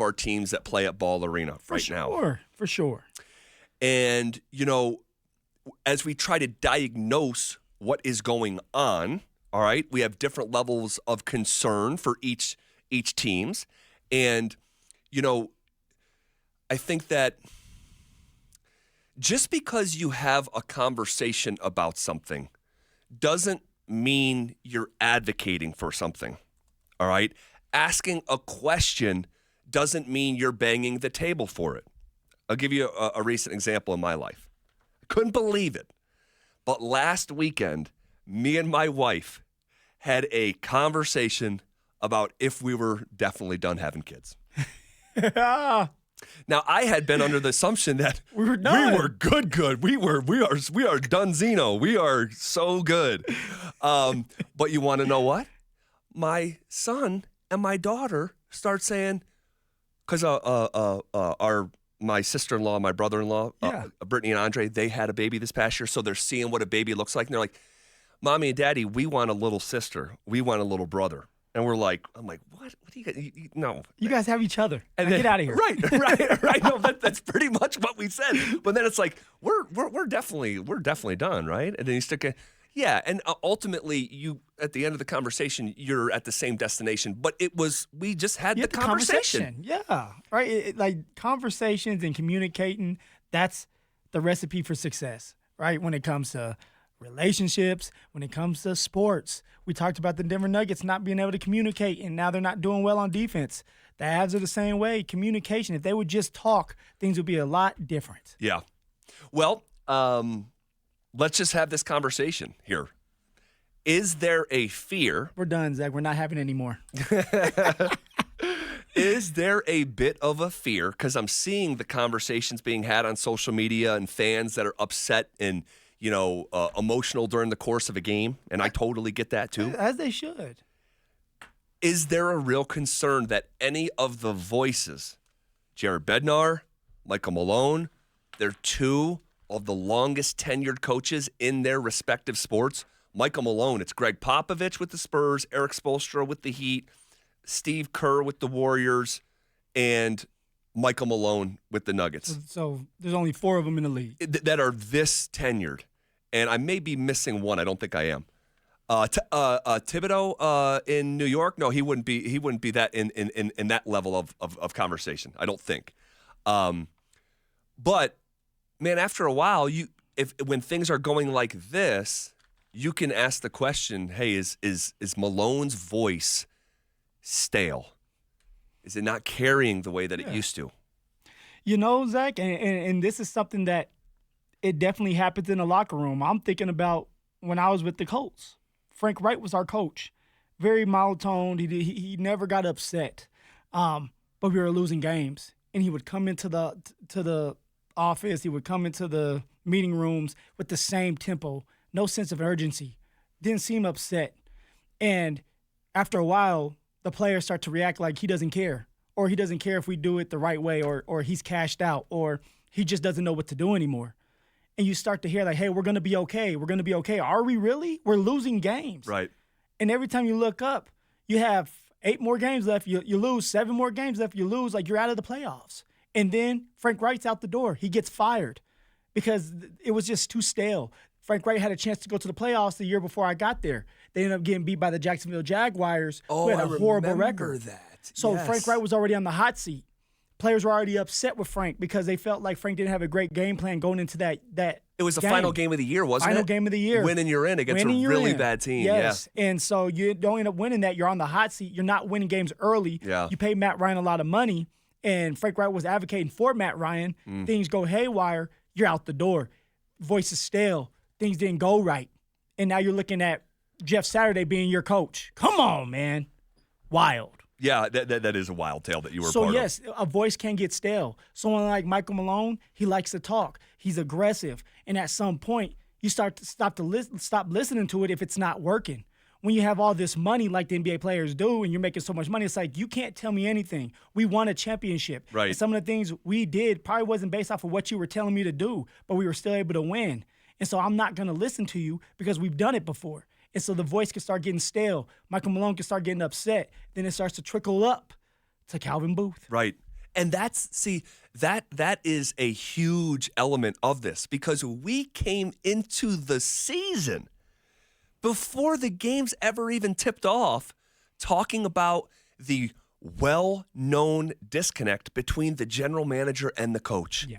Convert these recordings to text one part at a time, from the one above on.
our teams that play at Ball Arena now. For sure. And, as we try to diagnose what is going on, all right, we have different levels of concern for each teams. And, I think that just because you have a conversation about something doesn't mean you're advocating for something, all right? Asking a question doesn't mean you're banging the table for it. I'll give you a recent example in my life. I couldn't believe it, but last weekend, me and my wife had a conversation about if we were definitely done having kids. Now, I had been under the assumption that we were done. We were good. We are done Zeno. We are so good. But you want to know what? My son and my daughter start saying, because my sister-in-law and my brother-in-law, Brittany and Andre, they had a baby this past year, so they're seeing what a baby looks like, and they're like, Mommy and Daddy, we want a little sister. We want a little brother. And I'm like, what? What do you guys? No. You guys have each other. And then, get out of here. Right. No, that's pretty much what we said. But then it's like, we're definitely done, right? And then you stick and ultimately you, at the end of the conversation, you're at the same destination. But we just had the conversation. Yeah, right. Like conversations and communicating, that's the recipe for success, right? When it comes to relationships, when it comes to sports. We talked about the Denver Nuggets not being able to communicate, and now they're not doing well on defense. The Avs are the same way. Communication, if they would just talk, things would be a lot different. Yeah. Well, let's just have this conversation here. Is there a fear? We're done, Zach. We're not having any more. Is there a bit of a fear? Because I'm seeing the conversations being had on social media and fans that are upset and emotional during the course of a game, and I totally get that too. As they should. Is there a real concern that any of the voices, Jared Bednar, Michael Malone, they're two of the longest tenured coaches in their respective sports? Michael Malone, it's Greg Popovich with the Spurs, Eric Spoelstra with the Heat, Steve Kerr with the Warriors, and Michael Malone with the Nuggets. So there's only 4 of them in the league. That are this tenured. And I may be missing one. I don't think I am. Thibodeau in New York? No, he wouldn't be that in that level of conversation, I don't think. But, man, after a while, when things are going like this, you can ask the question, hey, is Malone's voice stale? Is it not carrying the way that it used to? Zach, and this is something that it definitely happens in the locker room. I'm thinking about when I was with the Colts. Frank Wright was our coach. Very monotone. He never got upset. But we were losing games. And he would come into the office. He would come into the meeting rooms with the same tempo. No sense of urgency. Didn't seem upset. And after a while, the players start to react like he doesn't care. Or he doesn't care if we do it the right way, or he's cashed out, or he just doesn't know what to do anymore. And you start to hear like, hey, we're going to be okay. We're going to be okay. Are we really? We're losing games. Right. And every time you look up, you have 8 more games left. You lose 7 more games left. You lose, like you're out of the playoffs. And then Frank Wright's out the door. He gets fired because it was just too stale. Frank Wright had a chance to go to the playoffs the year before I got there. They ended up getting beat by the Jacksonville Jaguars, who had a horrible record. That. So Frank Wright was already on the hot seat. Players were already upset with Frank because they felt like Frank didn't have a great game plan going into that It was the final game of the year, wasn't it? Final game of the year. Winning you're in against a really bad team. Yes. Yeah. And so you don't end up winning that. You're on the hot seat. You're not winning games early. Yeah. You pay Matt Ryan a lot of money, and Frank Wright was advocating for Matt Ryan. Things go haywire. You're out the door. Voice is stale. Things didn't go right. And now you're looking at Jeff Saturday being your coach. Come on, man. Wild. Yeah, that is a wild tale that you were part of. So, yes, a voice can get stale. Someone like Michael Malone, he likes to talk. He's aggressive. And at some point, you start to stop listening to it if it's not working. When you have all this money like the NBA players do and you're making so much money, it's like, you can't tell me anything. We won a championship. Right. And some of the things we did probably wasn't based off of what you were telling me to do, but we were still able to win. And so I'm not going to listen to you because we've done it before. And so the voice can start getting stale. Michael Malone can start getting upset. Then it starts to trickle up to Calvin Booth. Right. And that is a huge element of this, because we came into the season before the games ever even tipped off talking about the well-known disconnect between the general manager and the coach. Yeah.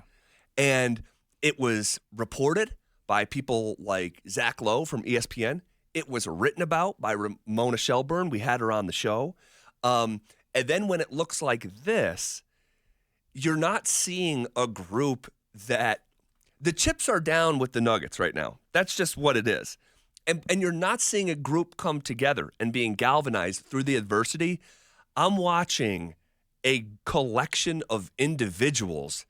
And it was reported by people like Zach Lowe from ESPN. It was written about by Ramona Shelburne. We had her on the show. And then when it looks like this, you're not seeing a group that the chips are down with the Nuggets right now. That's just what it is. And you're not seeing a group come together and being galvanized through the adversity. I'm watching a collection of individuals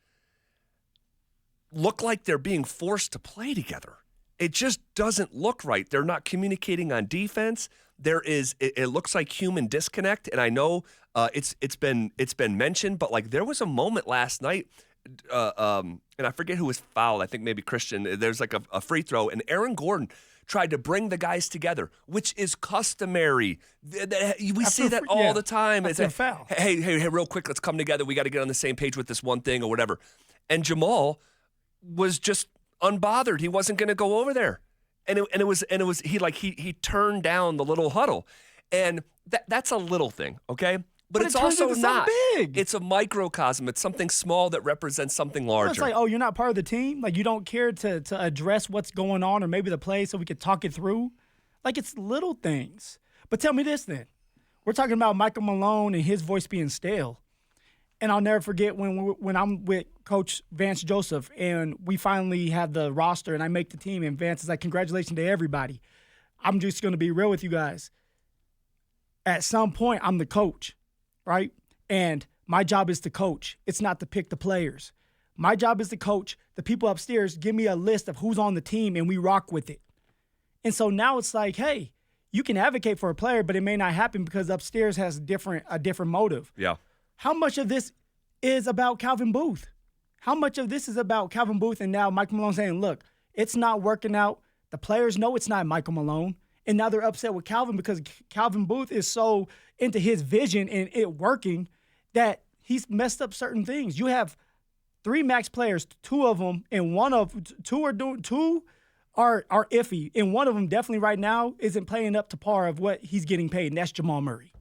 look like they're being forced to play together. It just doesn't look right. They're not communicating on defense. It looks like human disconnect, and I know it's been mentioned, but like there was a moment last night, and I forget who was fouled. I think maybe Christian. There's like a free throw, and Aaron Gordon tried to bring the guys together, which is customary. We see that all the time. It's a foul. Hey, real quick, let's come together. We got to get on the same page with this one thing or whatever. And Jamal was just unbothered. He wasn't going to go over there. And it was he turned down the little huddle. And that's a little thing, okay? But it's also not big. It's a microcosm. It's something small that represents something larger. It's like, oh, you're not part of the team? Like, you don't care to address what's going on or maybe the play so we could talk it through? Like, it's little things. But tell me this then. We're talking about Michael Malone and his voice being stale. And I'll never forget when I'm with Coach Vance Joseph and we finally have the roster and I make the team and Vance is like, congratulations to everybody. I'm just going to be real with you guys. At some point, I'm the coach, right? And my job is to coach. It's not to pick the players. My job is to coach. The people upstairs give me a list of who's on the team and we rock with it. And so now it's like, hey, you can advocate for a player, but it may not happen because upstairs has a different motive. Yeah. How much of this is about Calvin Booth? How much of this is about Calvin Booth and now Michael Malone saying, look, it's not working out. The players know it's not Michael Malone. And now they're upset with Calvin because Calvin Booth is so into his vision and it working that he's messed up certain things. You have 3 max players, 2 of them, and two are iffy. And one of them definitely right now isn't playing up to par of what he's getting paid, and that's Jamal Murray.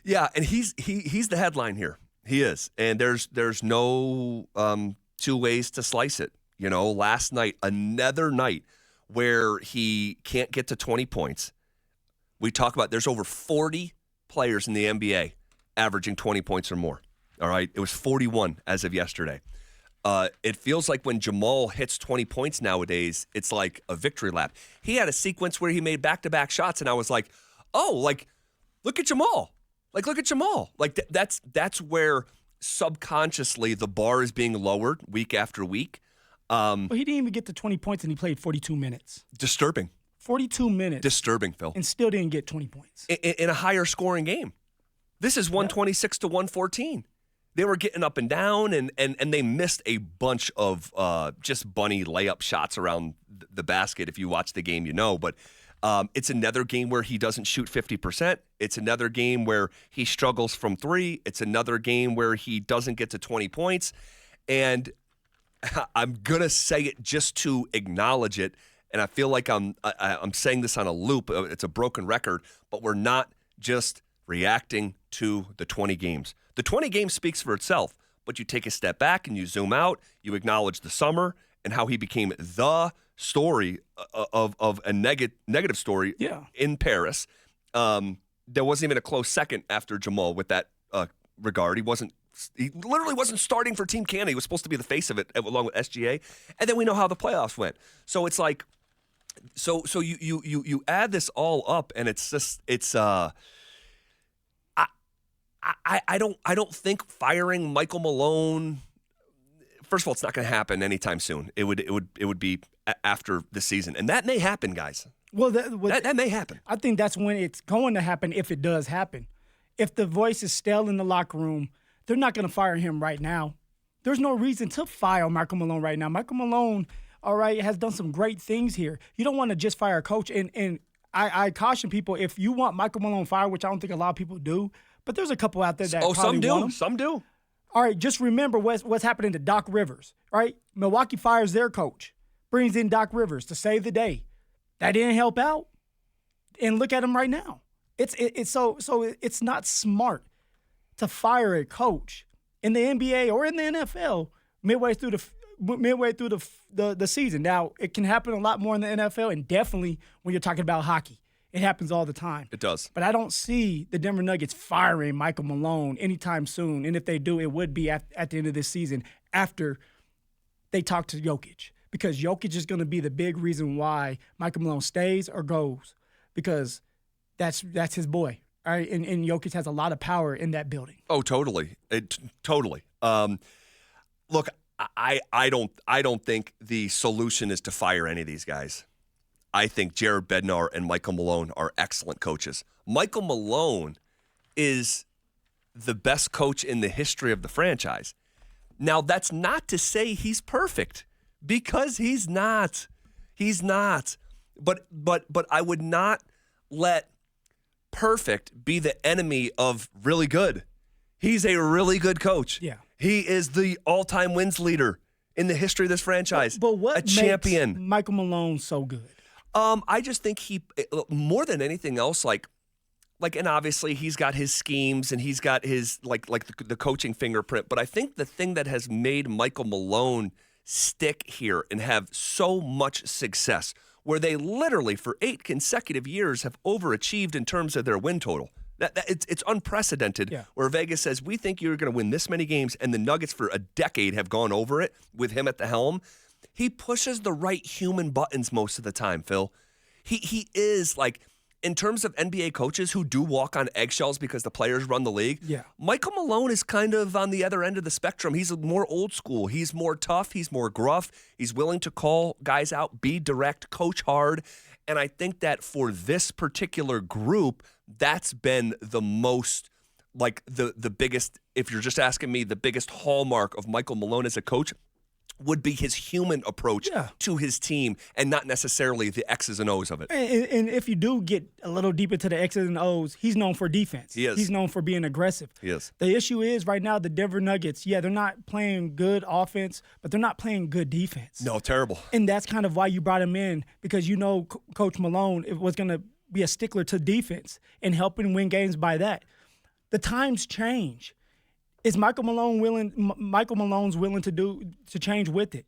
Yeah, and he's the headline here. He is. And there's no 2 ways to slice it. You know, last night, another night where he can't get to 20 points. We talk about there's over 40 players in the NBA averaging 20 points or more. All right? It was 41 as of yesterday. It feels like when Jamal hits 20 points nowadays, it's like a victory lap. He had a sequence where he made back-to-back shots, and I was like, oh, like, look at Jamal. Like, look at Jamal. Like, that's where subconsciously the bar is being lowered week after week. But he didn't even get to 20 points, and he played 42 minutes. Disturbing. 42 minutes. Disturbing, Phil. And still didn't get 20 points. In a higher scoring game. This is 126 to 114. They were getting up and down, and they missed a bunch of just bunny layup shots around the basket. If you watch the game, you know. But it's another game where he doesn't shoot 50%. It's another game where he struggles from 3. It's another game where he doesn't get to 20 points. And I'm going to say it just to acknowledge it, and I feel like I'm saying this on a loop. It's a broken record, but we're not just reacting to the 20 games. The 20 games speaks for itself, but you take a step back and you zoom out, you acknowledge the summer and how he became the story of a negative story in Paris. There wasn't even a close second after Jamal with that regard. He literally wasn't starting for Team Canada. He was supposed to be the face of it along with SGA. And then we know how the playoffs went. So it's like, so you add this all up, and it's just I don't think firing Michael Malone. First of all, it's not going to happen anytime soon. It would be after the season, and that may happen, guys. Well, that may happen. I think that's when it's going to happen if it does happen. If the voice is stale in the locker room, they're not going to fire him right now. There's no reason to fire Michael Malone right now. Michael Malone, all right, has done some great things here. You don't want to just fire a coach. And I caution people, if you want Michael Malone fired, which I don't think a lot of people do, but there's a couple out there that probably want him. Some do. All right, just remember what's happening to Doc Rivers, right? Milwaukee fires their coach, brings in Doc Rivers to save the day. That didn't help out. And look at him right now. It's not smart to fire a coach in the NBA or in the NFL midway through the season. Now, it can happen a lot more in the NFL, and definitely when you're talking about hockey. It happens all the time. It does. But I don't see the Denver Nuggets firing Michael Malone anytime soon. And if they do, it would be at the end of this season after they talk to Jokic. Because Jokic is going to be the big reason why Michael Malone stays or goes. Because that's his boy. All right? And Jokic has a lot of power in that building. Oh, totally. Totally. Look, I don't think the solution is to fire any of these guys. I think Jared Bednar and Michael Malone are excellent coaches. Michael Malone is the best coach in the history of the franchise. Now, that's not to say he's perfect, because he's not. He's not. But I would not let perfect be the enemy of really good. He's a really good coach. Yeah. He is the all-time wins leader in the history of this franchise. But what makes champion. Michael Malone so good? I just think he, more than anything else, and obviously he's got his schemes and he's got his the coaching fingerprint. But I think the thing that has made Michael Malone stick here and have so much success, where they literally for 8 consecutive years have overachieved in terms of their win total. It's unprecedented. Yeah. Where Vegas says, we think you're going to win this many games, and the Nuggets for a decade have gone over it with him at the helm. He pushes the right human buttons most of the time, Phil. He is, in terms of NBA coaches who do walk on eggshells because the players run the league, yeah. Michael Malone is kind of on the other end of the spectrum. He's more old school. He's more tough. He's more gruff. He's willing to call guys out, be direct, coach hard. And I think that for this particular group, that's been the most, the biggest, if you're just asking me, the biggest hallmark of Michael Malone as a coach would be his human approach to his team, and not necessarily the X's and O's of it. And if you do get a little deep into the X's and O's, he's known for defense. He is. He's known for being aggressive. He is. The issue is right now the Denver Nuggets, they're not playing good offense, but they're not playing good defense. No, terrible. And that's kind of why you brought him in, because Coach Malone was going to be a stickler to defense and helping win games by that. The times change. Is Michael Malone's willing to change with it?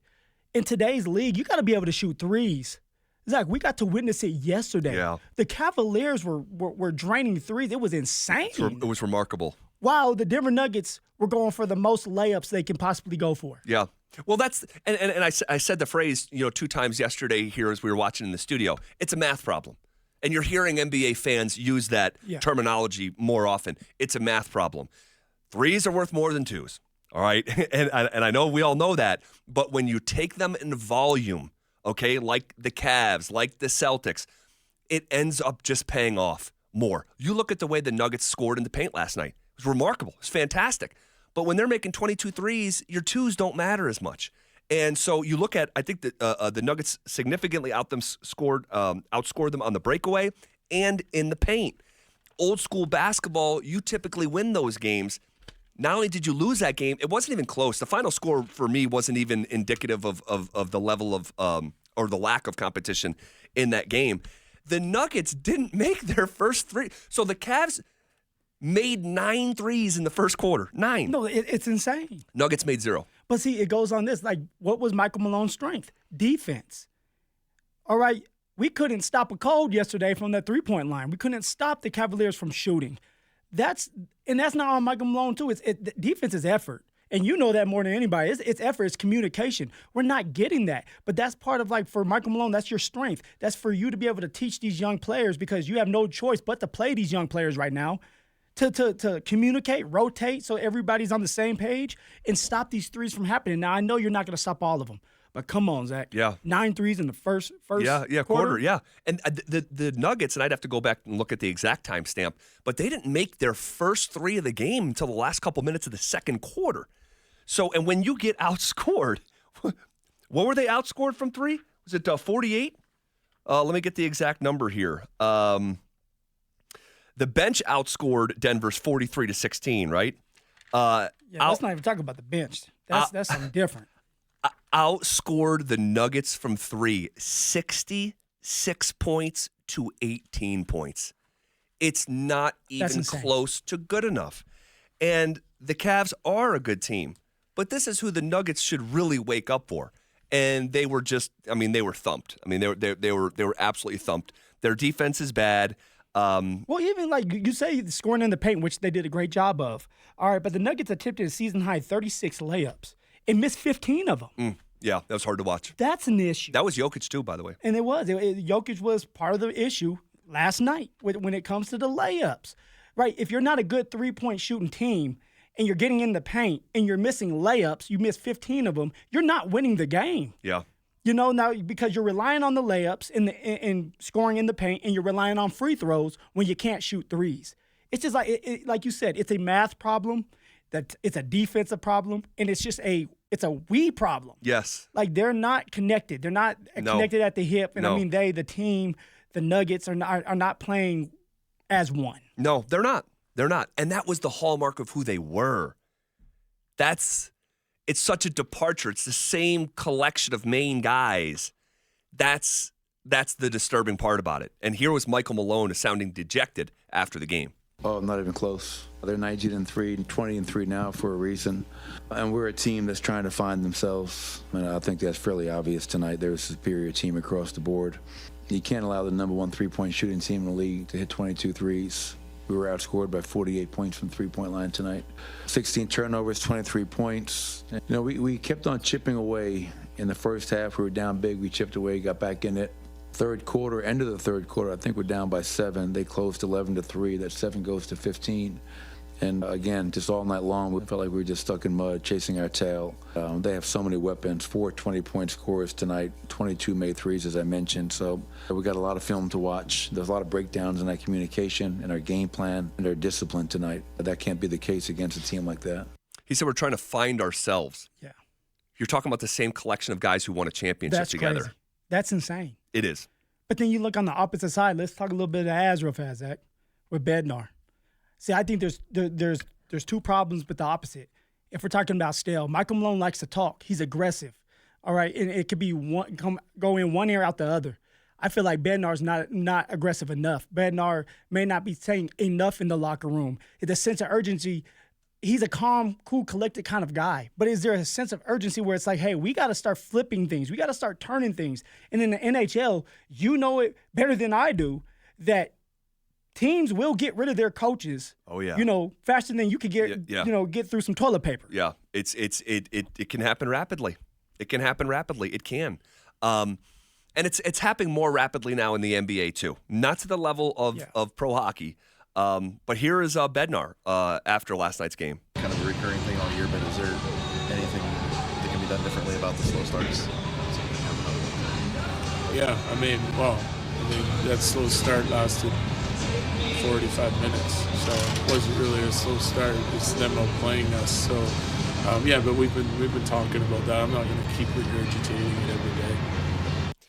In today's league, you got to be able to shoot threes. Zach, we got to witness it yesterday. Yeah. The Cavaliers were draining threes. It was insane. It was remarkable. Wow, the Denver Nuggets were going for the most layups they can possibly go for. Yeah. Well, that's and I said the phrase 2 times yesterday here as we were watching in the studio. It's a math problem. And you're hearing NBA fans use that terminology more often. It's a math problem. 3s are worth more than 2s, all right? And I know we all know that, but when you take them in volume, okay, like the Cavs, like the Celtics, it ends up just paying off more. You look at the way the Nuggets scored in the paint last night. It was remarkable. It was fantastic. But when they're making 22 threes, your 2s don't matter as much. And so you look at, I think that the Nuggets significantly outscored them on the breakaway and in the paint. Old school basketball, you typically win those games. Not only did you lose that game, it wasn't even close. The final score for me wasn't even indicative of the level of or the lack of competition in that game. The Nuggets didn't make their first 3. So the Cavs made 9 threes in the first quarter. 9. No, it's insane. Nuggets made 0. But see, it goes on this. What was Michael Malone's strength? Defense. All right, we couldn't stop a cold yesterday from that 3-point line. We couldn't stop the Cavaliers from shooting. That's not on Michael Malone too. Defense is effort, and you know that more than anybody. It's effort. It's communication. We're not getting that, but that's part of for Michael Malone. That's your strength. That's for you to be able to teach these young players, because you have no choice but to play these young players right now, to communicate, rotate, so everybody's on the same page, and stop these threes from happening. Now I know you're not going to stop all of them. But come on, Zach. Yeah. 9 threes in the first quarter. Yeah. And the Nuggets, and I'd have to go back and look at the exact timestamp, but they didn't make their first 3 of the game until the last couple minutes of the second quarter. So, and when you get outscored, what were they outscored from 3? Was it 48? Let me get the exact number here. The bench outscored Denver's 43-16, right? Yeah, let's not even talk about the bench. That's something different. Outscored the Nuggets from 3, 66 points to 18 points. It's not even close to good enough. And the Cavs are a good team, but this is who the Nuggets should really wake up for. And they were they were thumped. I mean, they were absolutely thumped. Their defense is bad. Well, even like you say, scoring in the paint, which they did a great job of. All right, but the Nuggets attempted a season-high 36 layups and missed 15 of them. Yeah, that was hard to watch. That's an issue. That was Jokic too, by the way. And it was. Jokic was part of the issue last night when it comes to the layups. Right? If you're not a good three-point shooting team and you're getting in the paint and you're missing layups, you miss 15 of them, you're not winning the game. Yeah. Now because you're relying on the layups and scoring in the paint, and you're relying on free throws when you can't shoot threes. It's just like you said, it's a math problem, that it's a defensive problem, and it's a we problem. Yes. Like they're not connected. They're not connected at the hip, and the team, the Nuggets are not playing as one. No, they're not. They're not, and that was the hallmark of who they were. It's such a departure. It's the same collection of main guys. That's the disturbing part about it. And here was Michael Malone sounding dejected after the game. Oh, not even close. They're 19-3, 20-3 now for a reason. And we're a team that's trying to find themselves. And I think that's fairly obvious tonight. They're a superior team across the board. You can't allow the number one three-point shooting team in the league to hit 22 threes. We were outscored by 48 points from three-point line tonight. 16 turnovers, 23 points. We kept on chipping away. In the first half, we were down big. We chipped away, got back in it. Third quarter, end of the third quarter, I think we're down by 7. They closed 11-3. That 7 goes to 15. And again, just all night long, we felt like we were just stuck in mud, chasing our tail. They have so many weapons, 4 20-point scorers tonight, 22 made threes, as I mentioned. So we got a lot of film to watch. There's a lot of breakdowns in our communication and our game plan and our discipline tonight. That can't be the case against a team like that. He said we're trying to find ourselves. Yeah. You're talking about the same collection of guys who won a championship together. Crazy. That's insane. It is. But then you look on the opposite side. Let's talk a little bit of Az real fast, Zach, with Bednar. See, I think there's two problems with the opposite. If we're talking about stale, Michael Malone likes to talk. He's aggressive, all right? And it could be go in one ear out the other. I feel like Bednar's not aggressive enough. Bednar may not be saying enough in the locker room. The sense of urgency, he's a calm, cool, collected kind of guy. But is there a sense of urgency where it's like, hey, we got to start flipping things. We got to start turning things. And in the NHL, you know it better than I do that teams will get rid of their coaches. Oh yeah. Faster than you could get through some toilet paper. Yeah. It can happen rapidly. It can happen rapidly. It can. And it's happening more rapidly now in the NBA too. Not to the level of pro hockey. But here is Bednar after last night's game. Kind of a recurring thing all year, but is there anything that can be done differently about the slow starts? Yeah, that slow start lasted 45 minutes, so it wasn't really a slow start. It's them outplaying us. So, but we've been talking about that. I'm not going to keep regurgitating it every day.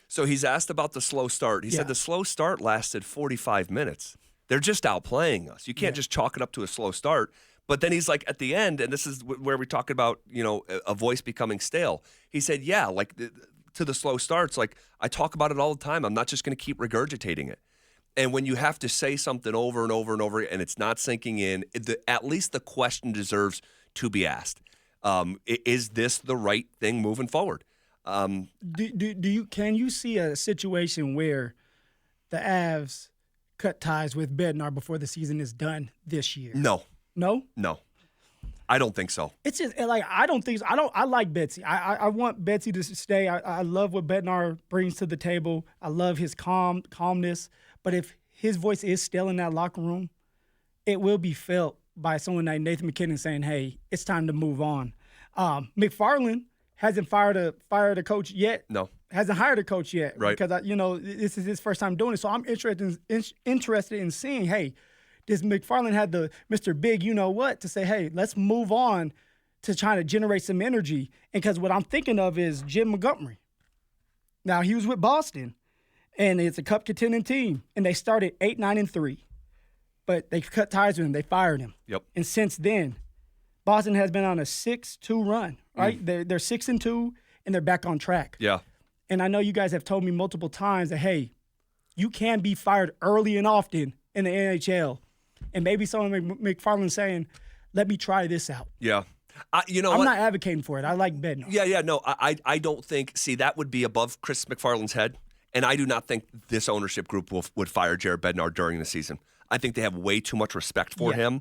So he's asked about the slow start. He said the slow start lasted 45 minutes. They're just outplaying us. You can't just chalk it up to a slow start. But then he's like, at the end, and this is where we talk about, a voice becoming stale. He said, to the slow starts, like I talk about it all the time. I'm not just going to keep regurgitating it. And when you have to say something over and over and over and it's not sinking in, at least the question deserves to be asked. Is this the right thing moving forward? Can you see a situation where the Avs cut ties with Bednar before the season is done this year? No. No? No. I don't think so. It's just like I don't think so. I like Betsy. I want Betsy to stay. I love what Bednar brings to the table. I love his calmness. But if his voice is still in that locker room, it will be felt by someone like Nathan MacKinnon saying, "Hey, it's time to move on." McFarland hasn't fired a coach yet. No, hasn't hired a coach yet. Right. Because this is his first time doing it. So I'm interested in seeing, hey, does McFarland have the Mr. Big, to say, hey, let's move on to trying to generate some energy. And because what I'm thinking of is Jim Montgomery. Now he was with Boston. And it's a cup contending team. And they started 8-9-3. But they cut ties with him. They fired him. Yep. And since then, Boston has been on a 6-2 run, right? They're 6-2, and they're back on track. Yeah. And I know you guys have told me multiple times that, hey, you can be fired early and often in the NHL. And maybe someone McFarland saying, let me try this out. Yeah. I'm not advocating for it. I like Bednar. Yeah, no, I don't think, see, that would be above Chris McFarland's head, and I do not think this ownership group would fire Jared Bednar during the season. I think they have way too much respect for him.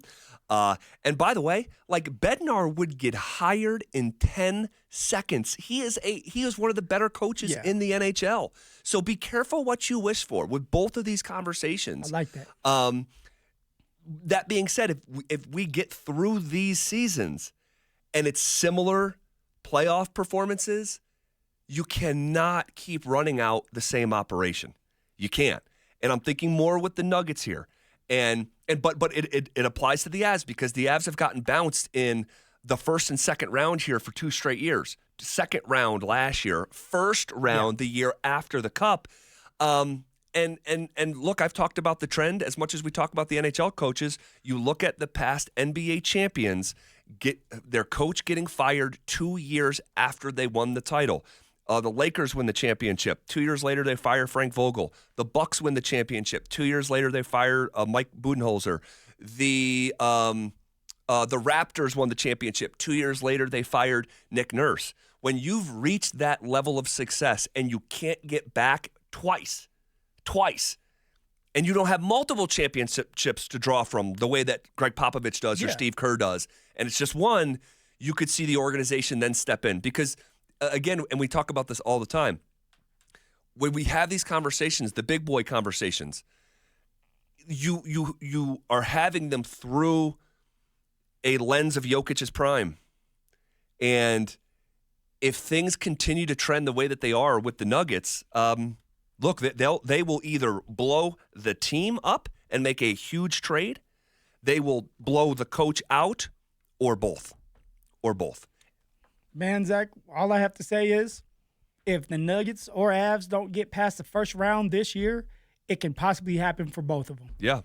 And by the way, like, Bednar would get hired in 10 seconds. He is one of the better coaches in the NHL. So be careful what you wish for with both of these conversations. I like that. That being said, if we get through these seasons and it's similar playoff performances, you cannot keep running out the same operation. You can't. And I'm thinking more with the Nuggets here. But it applies to the Avs because the Avs have gotten bounced in the first and second round here for 2 straight years. Second round last year, first round the year after the Cup. And look, I've talked about the trend as much as we talk about the NHL coaches. You look at the past NBA champions, get their coach getting fired 2 years after they won the title. The Lakers win the championship. 2 years later, they fire Frank Vogel. The Bucks win the championship. 2 years later, they fire Mike Budenholzer. The Raptors won the championship. 2 years later, they fired Nick Nurse. When you've reached that level of success and you can't get back twice, and you don't have multiple championships to draw from the way that Greg Popovich does or Steve Kerr does, and it's just one, you could see the organization then step in because – again, and we talk about this all the time, when we have these conversations, the big boy conversations, you are having them through a lens of Jokic's prime. And if things continue to trend the way that they are with the Nuggets, look, they will either blow the team up and make a huge trade, they will blow the coach out, or both. Man, Zach, all I have to say is if the Nuggets or Avs don't get past the first round this year, it can possibly happen for both of them. Yeah.